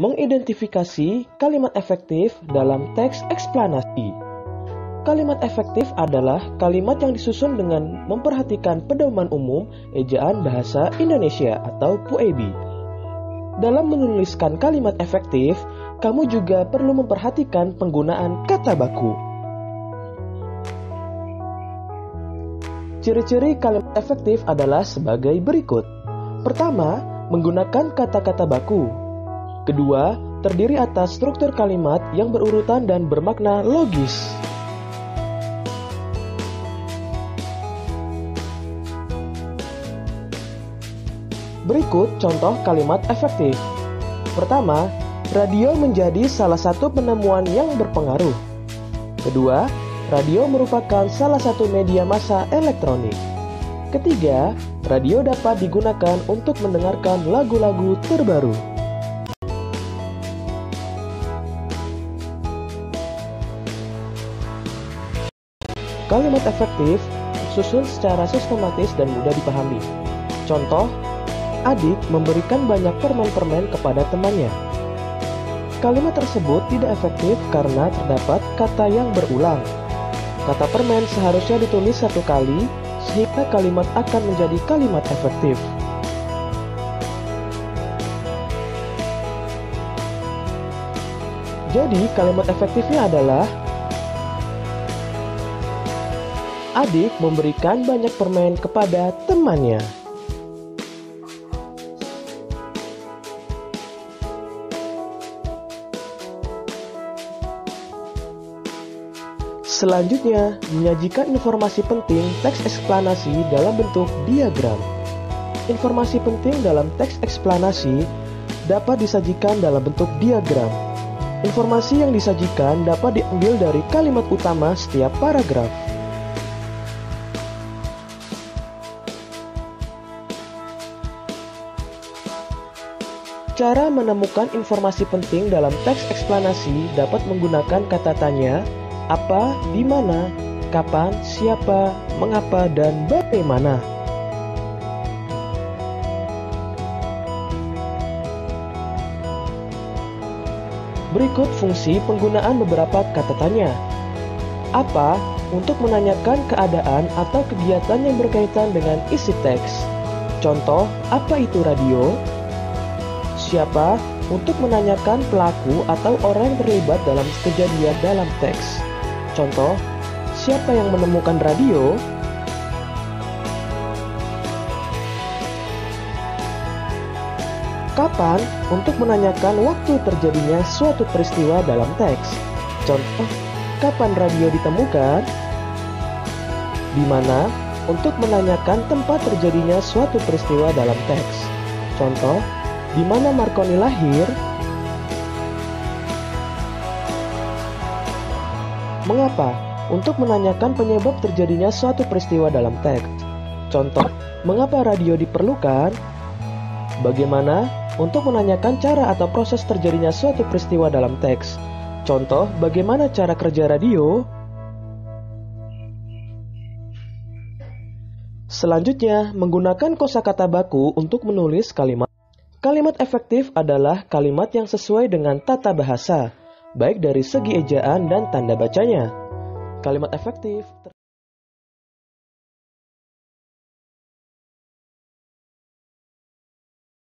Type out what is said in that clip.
Mengidentifikasi kalimat efektif dalam teks eksplanasi. Kalimat efektif adalah kalimat yang disusun dengan memperhatikan pedoman umum ejaan bahasa Indonesia atau PUEB. Dalam menuliskan kalimat efektif, kamu juga perlu memperhatikan penggunaan kata baku. Ciri-ciri kalimat efektif adalah sebagai berikut. Pertama, menggunakan kata-kata baku. Kedua, terdiri atas struktur kalimat yang berurutan dan bermakna logis. Berikut contoh kalimat efektif. Pertama, radio menjadi salah satu penemuan yang berpengaruh. Kedua, radio merupakan salah satu media massa elektronik. Ketiga, radio dapat digunakan untuk mendengarkan lagu-lagu terbaru. Kalimat efektif disusun secara sistematis dan mudah dipahami. Contoh, adik memberikan banyak permen-permen kepada temannya. Kalimat tersebut tidak efektif karena terdapat kata yang berulang. Kata permen seharusnya ditulis satu kali, sehingga kalimat akan menjadi kalimat efektif. Jadi, kalimat efektifnya adalah adik memberikan banyak permen kepada temannya. Selanjutnya, menyajikan informasi penting teks eksplanasi dalam bentuk diagram. Informasi penting dalam teks eksplanasi dapat disajikan dalam bentuk diagram. Informasi yang disajikan dapat diambil dari kalimat utama setiap paragraf. Cara menemukan informasi penting dalam teks eksplanasi dapat menggunakan kata tanya, apa, di mana, kapan, siapa, mengapa, dan bagaimana. Berikut fungsi penggunaan beberapa kata tanya. Apa, untuk menanyakan keadaan atau kegiatan yang berkaitan dengan isi teks. Contoh, apa itu radio? Siapa, untuk menanyakan pelaku atau orang yang terlibat dalam kejadian dalam teks. Contoh, siapa yang menemukan radio? Kapan, untuk menanyakan waktu terjadinya suatu peristiwa dalam teks. Contoh, kapan radio ditemukan? Di mana, untuk menanyakan tempat terjadinya suatu peristiwa dalam teks. Contoh, di mana Marconi lahir? Mengapa? Untuk menanyakan penyebab terjadinya suatu peristiwa dalam teks. Contoh, mengapa radio diperlukan? Bagaimana? Untuk menanyakan cara atau proses terjadinya suatu peristiwa dalam teks. Contoh, bagaimana cara kerja radio? Selanjutnya, menggunakan kosakata baku untuk menulis kalimat. Kalimat efektif adalah kalimat yang sesuai dengan tata bahasa, baik dari segi ejaan dan tanda bacanya. Kalimat efektif